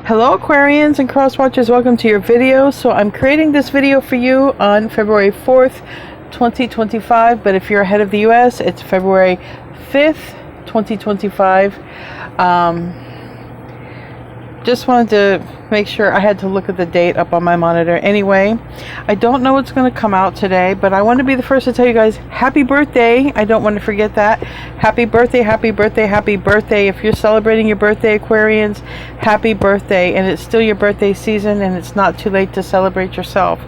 Hello Aquarians and Cross Watchers, welcome to your video. So I'm creating this video for you on February 4th, 2025, but if you're ahead of the US, it's February 5th, 2025. Just wanted to make sure. I had to look at the date up on my monitor. Anyway, I don't know what's going to come out today, but I want to be the first to tell you guys happy birthday. I don't want to forget that. Happy birthday, happy birthday, happy birthday. If you're celebrating your birthday, Aquarians, happy birthday. And it's still your birthday season and it's not too late to celebrate yourself.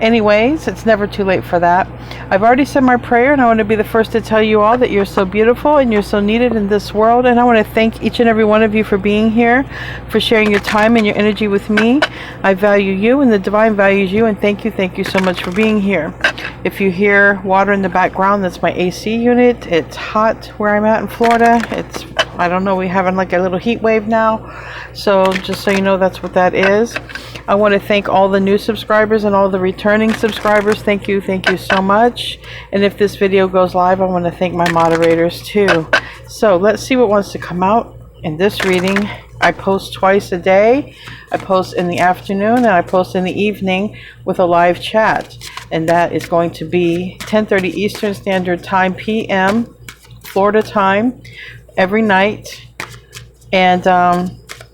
Anyways, it's never too late for that. I've already said my prayer, and I want to be the first to tell you all that you're so beautiful and you're so needed in this world. And I want to thank each and every one of you for being here, for sharing your time and your energy with me. I value you and the divine values you, and thank you so much for being here. If you hear water in the background, that's my AC unit. It's hot where I'm at in Florida. It's, I don't know, we're having like a little heat wave now. So just so you know, that's what that is. I want to thank all the new subscribers and all the returning subscribers. Thank you so much. And if this video goes live, I want to thank my moderators too. So let's see what wants to come out in this reading. I post twice a day. I post in the afternoon and I post in the evening with a live chat. And that is going to be 10:30 Eastern Standard Time, PM, Florida time, every night. And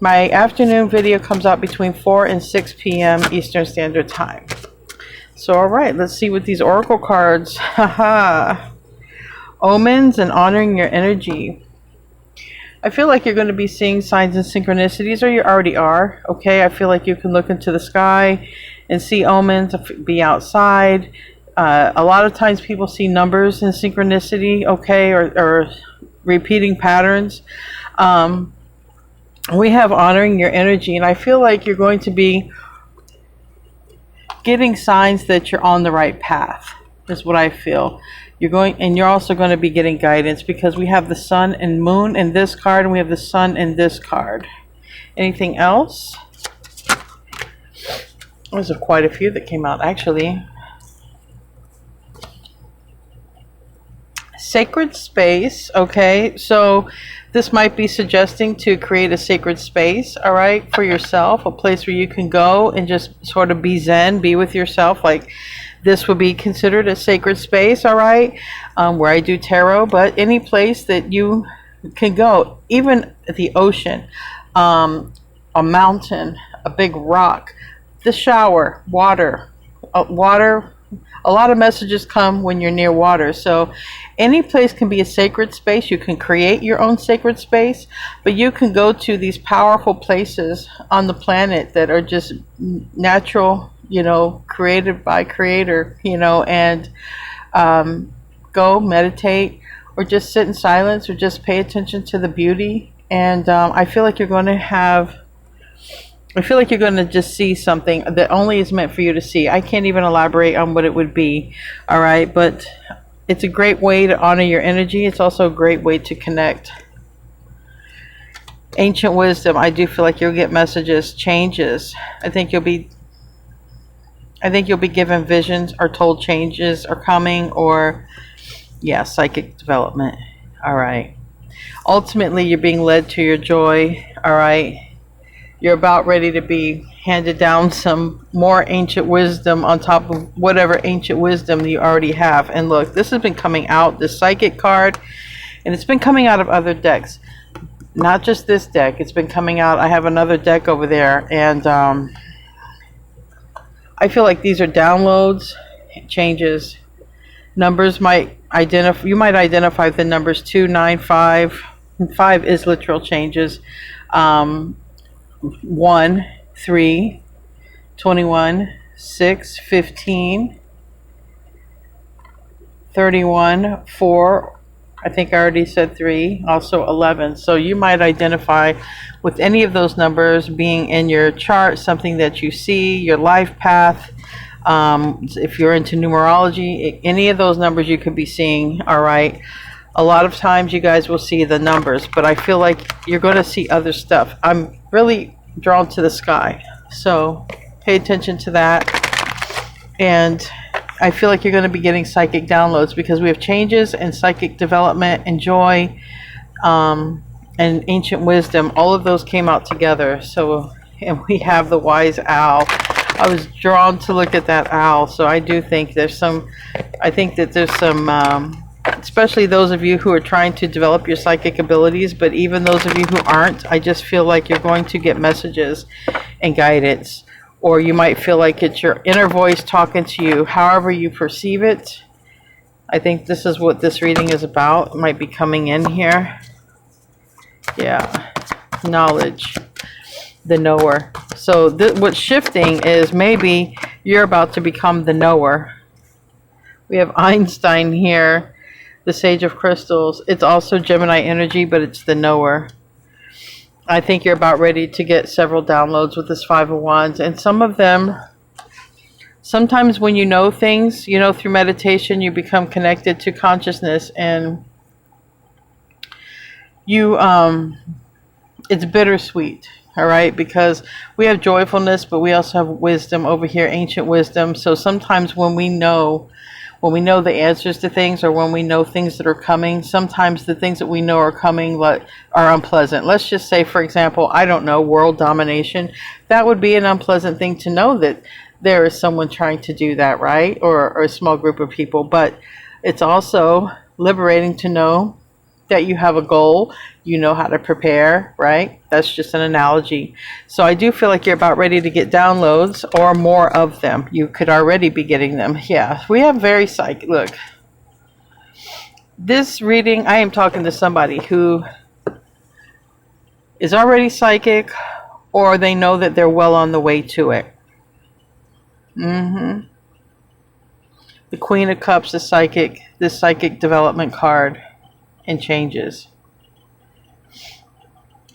my afternoon video comes out between 4 and 6 p.m. Eastern Standard Time. So, all right, let's see what these oracle cards. Haha. Omens and honoring your energy. I feel like you're going to be seeing signs and synchronicities, or you already are. Okay, I feel like you can look into the sky and see omens, be outside. A lot of times people see numbers in synchronicity, okay, or repeating patterns. We have honoring your energy, and I feel like you're going to be getting signs that you're on the right path, is what I feel. You're also going to be getting guidance, because we have the sun and moon in this card, and we have the sun in this card. Anything else? There's quite a few that came out, actually. Sacred space. Okay, so this might be suggesting to create a sacred space, all right, for yourself, a place where you can go and just sort of be zen, be with yourself. Like, this would be considered a sacred space, all right, where I do tarot. But any place that you can go, even the ocean, a mountain, a big rock, the shower, water. A lot of messages come when you're near water. So any place can be a sacred space. You can create your own sacred space, but you can go to these powerful places on the planet that are just natural, you know, created by creator, you know, and go meditate, or just sit in silence, or just pay attention to the beauty. And I feel like you're going to just see something that only is meant for you to see. I can't even elaborate on what it would be, all right? But it's a great way to honor your energy. It's also a great way to connect. Ancient wisdom. I do feel like you'll get messages, changes. I think you'll be given visions, or told changes are coming, or yeah, psychic development. All right. Ultimately, you're being led to your joy. All right. You're about ready to be handed down some more ancient wisdom on top of whatever ancient wisdom you already have. And look, this has been coming out, this psychic card, and it's been coming out of other decks. Not just this deck. It's been coming out. I have another deck over there, and I feel like these are downloads, changes. Numbers might identify. You might identify the numbers 2, 9, 5. And 5 is literal changes. 1, 3, 21, 6, 15, 31, 4. I think I already said 3. Also 11. So you might identify with any of those numbers being in your chart, something that you see, your life path. If you're into numerology, any of those numbers you could be seeing, all right? A lot of times you guys will see the numbers, but I feel like you're going to see other stuff. I'm really drawn to the sky, so pay attention to that. And I feel like you're going to be getting psychic downloads, because we have changes and psychic development and joy, and ancient wisdom. All of those came out together. So and we have the wise owl. I was drawn to look at that owl, so I do think there's some, I think that there's some, especially those of you who are trying to develop your psychic abilities, but even those of you who aren't, I just feel like you're going to get messages and guidance, or you might feel like it's your inner voice talking to you, however you perceive it. I think this is what this reading is about. It might be coming in here. Yeah, knowledge, the knower. So what's shifting is maybe you're about to become the knower. We have Einstein here, the Sage of Crystals. It's also Gemini energy, but it's the knower. I think you're about ready to get several downloads with this Five of Wands. And some of them, sometimes when you know things, you know, through meditation, you become connected to consciousness, and you, it's bittersweet, all right? Because we have joyfulness, but we also have wisdom over here, ancient wisdom. So sometimes when we know the answers to things, or when we know things that are coming, sometimes the things that we know are coming are unpleasant. Let's just say, for example, I don't know, world domination. That would be an unpleasant thing to know, that there is someone trying to do that, right? Or a small group of people. But it's also liberating to know that you have a goal, you know how to prepare, right? That's just an analogy. So I do feel like you're about ready to get downloads, or more of them. You could already be getting them. Yeah, we have very psychic. Look, this reading, I am talking to somebody who is already psychic, or they know that they're well on the way to it. The Queen of Cups is psychic, this psychic development card, and changes.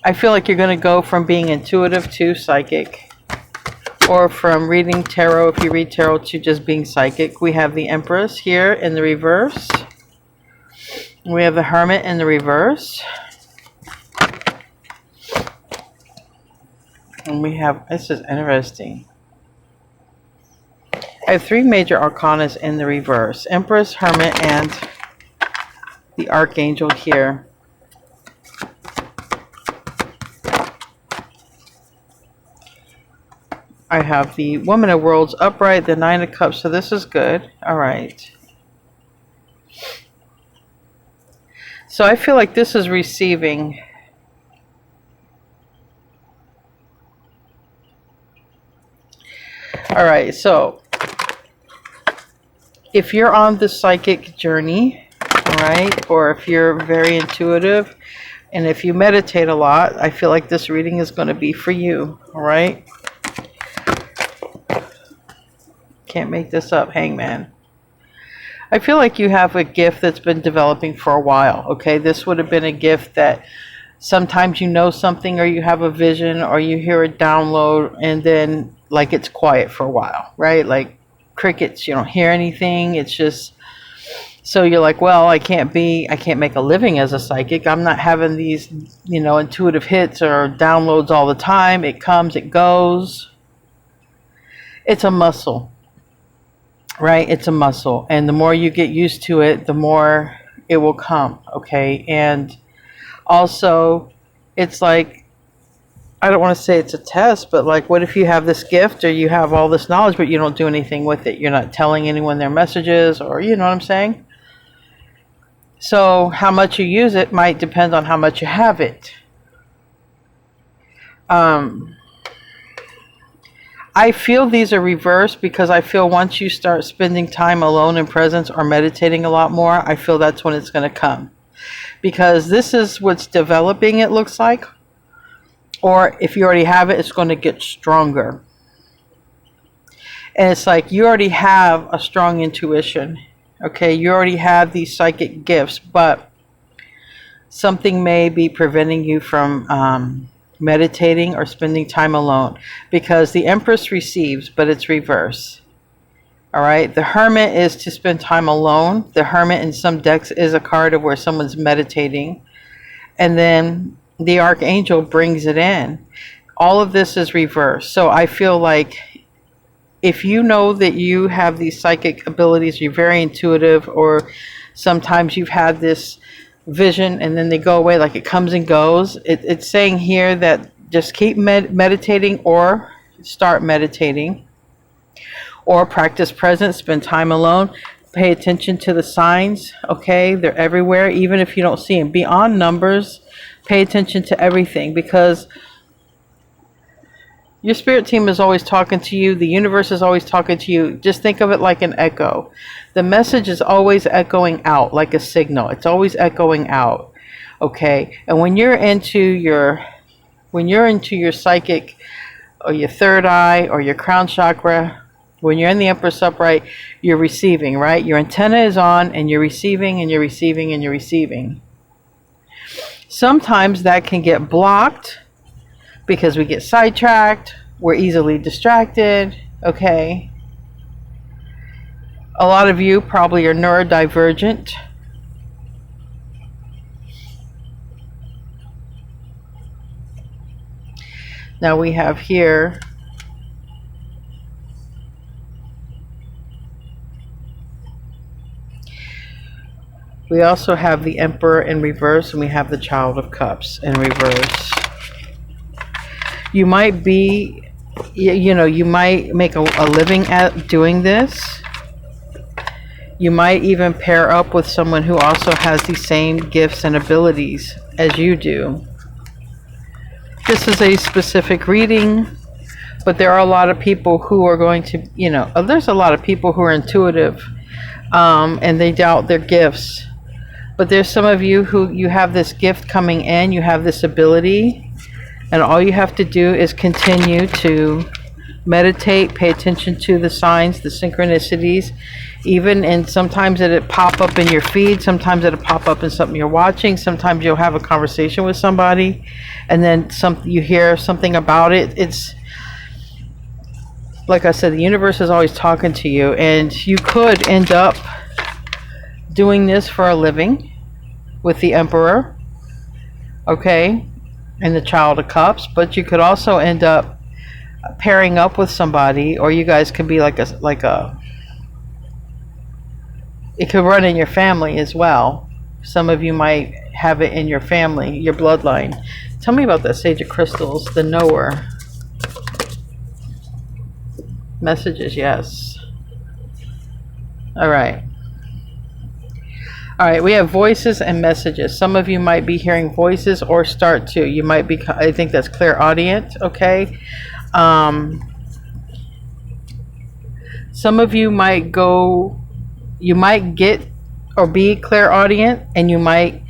I feel like you're going to go from being intuitive to psychic, or from reading tarot, if you read tarot, to just being psychic. We have the Empress here in the reverse. We have the Hermit in the reverse. And we have, this is interesting. I have three major arcanas in the reverse: Empress, Hermit, and the Archangel here. I have the Woman of Worlds upright, the Nine of Cups, so this is good. All right. So I feel like this is receiving. All right, so if you're on the psychic journey, right, or if you're very intuitive, and if you meditate a lot, I feel like this reading is going to be for you. All right, can't make this up. Hangman. I feel like you have a gift that's been developing for a while. Okay, this would have been a gift that sometimes you know something, or you have a vision, or you hear a download, and then like it's quiet for a while, right? Like crickets, you don't hear anything. It's just, so you're like, well, I can't make a living as a psychic. I'm not having these, you know, intuitive hits or downloads all the time. It comes, it goes. It's a muscle, right? It's a muscle. And the more you get used to it, the more it will come, okay? And also, it's like, I don't want to say it's a test, but like, what if you have this gift, or you have all this knowledge, but you don't do anything with it? You're not telling anyone their messages, or, you know what I'm saying? So how much you use it might depend on how much you have it. I feel these are reversed, because I feel once you start spending time alone in presence, or meditating a lot more, I feel that's when it's going to come. Because this is what's developing, it looks like. Or if you already have it, it's going to get stronger. And it's like you already have a strong intuition. Okay, you already have these psychic gifts, but something may be preventing you from meditating or spending time alone, because the Empress receives, but it's reverse. All right, the Hermit is to spend time alone. The Hermit in some decks is a card of where someone's meditating, and then the Archangel brings it in. All of this is reverse. So I feel like if you know that you have these psychic abilities, you're very intuitive, or sometimes you've had this vision and then they go away, like it comes and goes. It's saying here that Just keep meditating, or start meditating, or practice presence, spend time alone. Pay attention to the signs, okay? They're everywhere, even if you don't see them. Beyond numbers, pay attention to everything, because your spirit team is always talking to you. The universe is always talking to you. Just think of it like an echo. The message is always echoing out like a signal. It's always echoing out, okay? And when you're into your psychic, or your third eye, or your crown chakra, when you're in the Empress upright, you're receiving, right? Your antenna is on, and you're receiving, and you're receiving, and you're receiving. Sometimes that can get blocked because we get sidetracked, we're easily distracted, okay? A lot of you probably are neurodivergent. Now we have here we also have the Emperor in reverse, and we have the Child of Cups in reverse. You might be, you might make a living at doing this. You might even pair up with someone who also has the same gifts and abilities as you do. This is a specific reading, but there are a lot of people who are going to, there's a lot of people who are intuitive, and they doubt their gifts. But there's some of you who you have this gift coming in, you have this ability, and all you have to do is continue to meditate, pay attention to the signs, the synchronicities, and sometimes it'll pop up in your feed, sometimes it'll pop up in something you're watching, sometimes you'll have a conversation with somebody, and then you hear something about it. It's like I said, the universe is always talking to you, and you could end up doing this for a living with the Emperor, okay, and the Child of Cups, but you could also end up pairing up with somebody, or you guys could be it could run in your family as well. Some of you might have it in your family, your bloodline. Tell me about that Sage of Crystals, the knower. Messages, yes. All right, we have voices and messages. Some of you might be hearing voices or start to. You might be, I think that's clairaudient, okay? Some of you might get or be clairaudient, and you might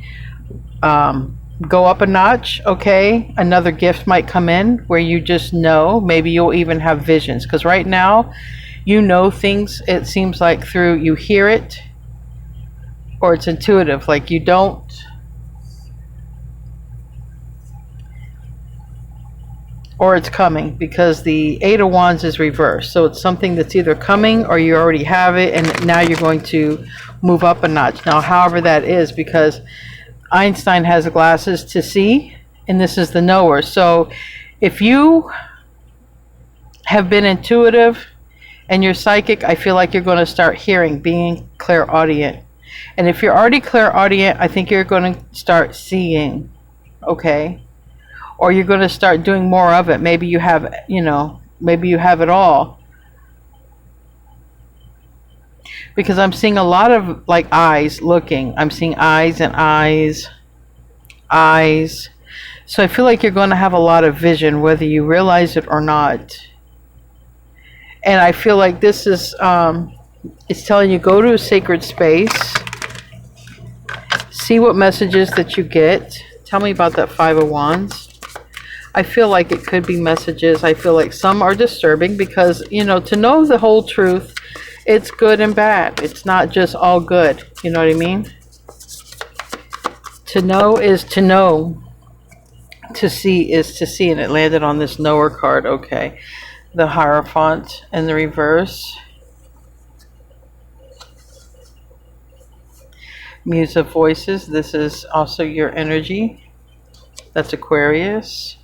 go up a notch, okay? Another gift might come in where you just know. Maybe you'll even have visions, because right now you know things, it seems like, through, you hear it, or it's intuitive, like you don't, or it's coming, because the Eight of Wands is reversed. So it's something that's either coming, or you already have it, and now you're going to move up a notch. Now, however that is, because Einstein has glasses to see, and this is the knower. So if you have been intuitive and you're psychic, I feel like you're going to start hearing, being clairaudient. And if you're already clairaudient, I think you're going to start seeing, okay? Or you're going to start doing more of it. Maybe you have, maybe you have it all. Because I'm seeing a lot of like eyes looking. I'm seeing eyes and eyes. So I feel like you're going to have a lot of vision, whether you realize it or not. And I feel like this is, it's telling you, go to a sacred space. See what messages that you get. Tell me about that Five of Wands. I feel like it could be messages. I feel like some are disturbing because, to know the whole truth, it's good and bad. It's not just all good. You know what I mean? To know is to know. To see is to see. And it landed on this knower card. Okay. The Hierophant in the reverse. Muse of Voices. This is also your energy. That's Aquarius.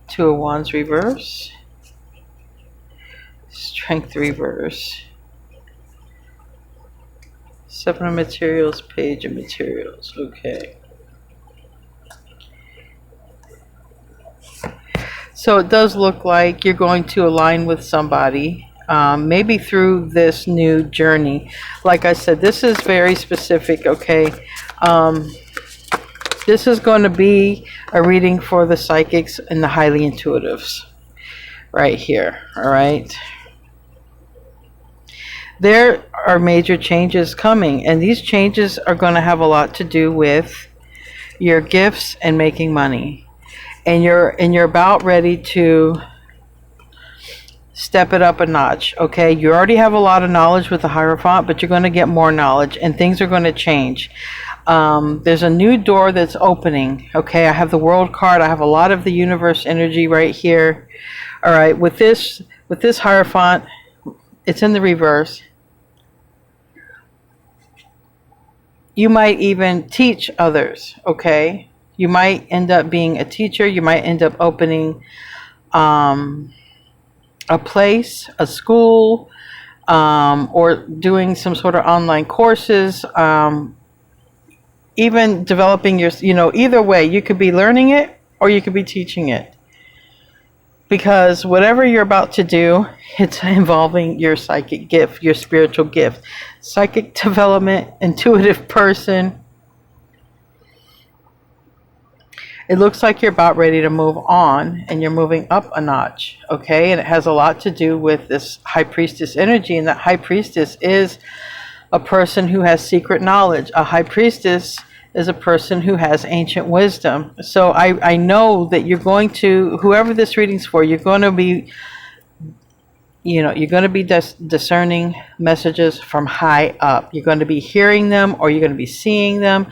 Two of Wands reverse. Strength reverse. Seven of Materials, Page of Materials. Okay. So it does look like you're going to align with somebody, maybe through this new journey. Like I said, this is very specific, okay? This is going to be a reading for the psychics and the highly intuitives right here, all right? There are major changes coming, and these changes are going to have a lot to do with your gifts and making money. And you're about ready to step it up a notch, okay? You already have a lot of knowledge with the Hierophant, but you're going to get more knowledge, and things are going to change. There's a new door that's opening, okay? I have the World card. I have a lot of the universe energy right here. All right, with this Hierophant, it's in the reverse. You might even teach others, okay? You might end up being a teacher. You might end up opening a place, a school, or doing some sort of online courses, even developing your, either way, you could be learning it or you could be teaching it. Because whatever you're about to do, it's involving your psychic gift, your spiritual gift. Psychic development, intuitive person. It looks like you're about ready to move on and you're moving up a notch, okay? And it has a lot to do with this High Priestess energy. And that High Priestess is a person who has secret knowledge. A High Priestess is a person who has ancient wisdom. So I know that you're going to, whoever this reading's for, you're going to be, you're going to be discerning messages from high up. You're going to be hearing them, or you're going to be seeing them.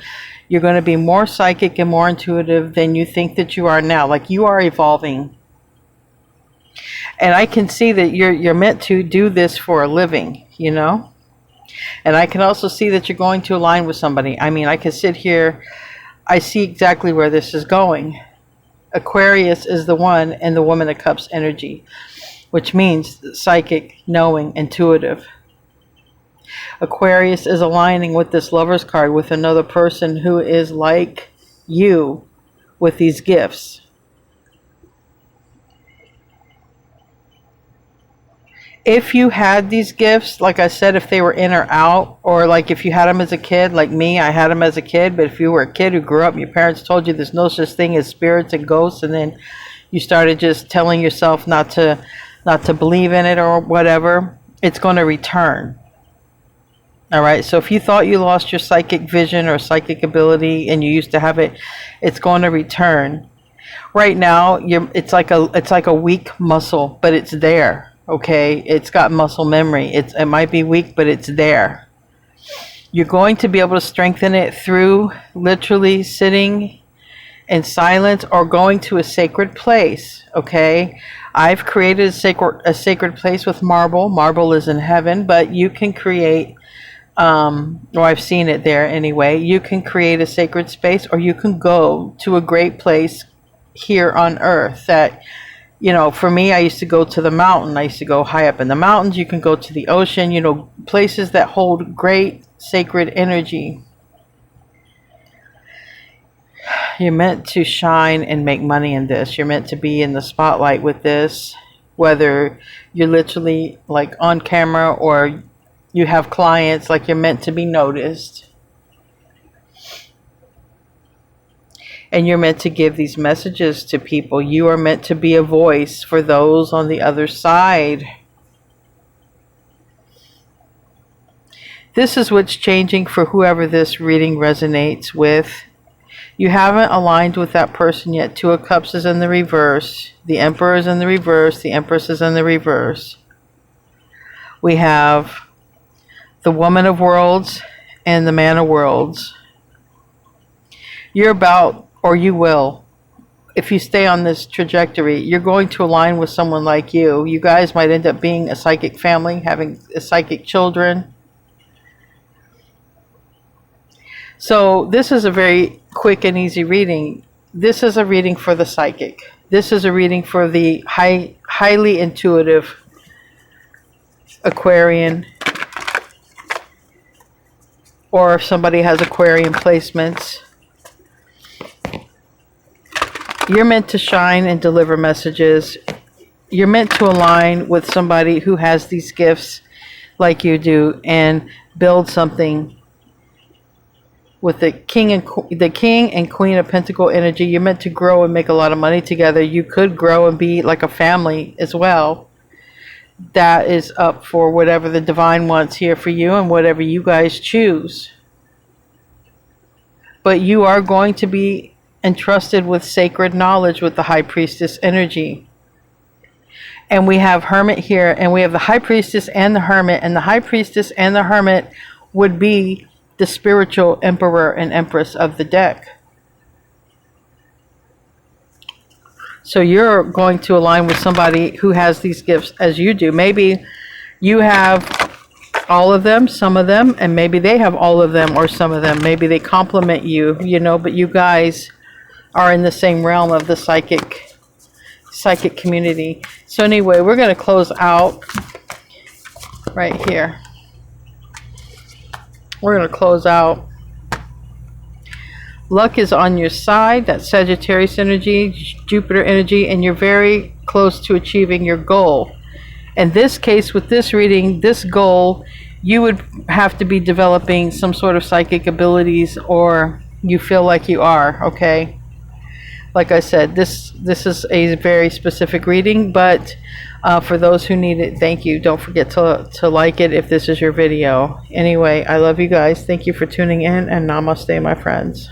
You're going to be more psychic and more intuitive than you think that you are now. Like, you are evolving. And I can see that you're meant to do this for a living, And I can also see that you're going to align with somebody. I mean, I can sit here. I see exactly where this is going. Aquarius is the one in the Woman of Cups energy, which means psychic, knowing, intuitive. Aquarius is aligning with this Lover's card with another person who is like you with these gifts. If you had these gifts, like I said, if they were in or out, or like if you had them as a kid, like me, I had them as a kid, but if you were a kid who grew up and your parents told you there's no such thing as spirits and ghosts, and then you started just telling yourself not to believe in it or whatever, it's going to return. All right, so if you thought you lost your psychic vision or psychic ability and you used to have it, it's going to return. Right now, it's like a weak muscle, but it's there. Okay, it's got muscle memory. It might be weak, but it's there. You're going to be able to strengthen it through literally sitting in silence or going to a sacred place. Okay, I've created a sacred place with marble. Marble is in heaven, but you can create, or I've seen it there anyway. You can create a sacred space, or you can go to a great place here on earth that, for me, I used to go to the mountain. I used to go high up in the mountains. You can go to the ocean, places that hold great sacred energy. You're meant to shine and make money in this. You're meant to be in the spotlight with this, whether you're literally like on camera or you have clients, like you're meant to be noticed. And you're meant to give these messages to people. You are meant to be a voice for those on the other side. This is what's changing for whoever this reading resonates with. You haven't aligned with that person yet. Two of Cups is in the reverse. The Emperor is in the reverse. The Empress is in the reverse. We have the Woman of Worlds and the Man of Worlds. You're about, or you will, if you stay on this trajectory, you're going to align with someone like you. You guys might end up being a psychic family, having psychic children. So this is a very quick and easy reading. This is a reading for the psychic. This is a reading for the highly intuitive Aquarian, or if somebody has Aquarian placements. You're meant to shine and deliver messages. You're meant to align with somebody who has these gifts like you do and build something with the king and queen of pentacle energy. You're meant to grow and make a lot of money together. You could grow and be like a family as well. That is up for whatever the divine wants here for you and whatever you guys choose. But you are going to be entrusted with sacred knowledge with the high priestess energy. And we have hermit here, and we have the high priestess and the hermit, and the high priestess and the hermit would be the spiritual emperor and empress of the deck. So you're going to align with somebody who has these gifts as you do. Maybe you have all of them, some of them, and maybe they have all of them or some of them. Maybe they complement you, you know, but you guys are in the same realm of the psychic community. So anyway, we're going to close out right here. We're going to close out. Luck is on your side. That's Sagittarius energy, Jupiter energy, and you're very close to achieving your goal. In this case, with this reading, this goal, you would have to be developing some sort of psychic abilities, or you feel like you are, okay? Like I said, this is a very specific reading, but for those who need it, thank you. Don't forget to like it if this is your video. Anyway, I love you guys. Thank you for tuning in, and namaste, my friends.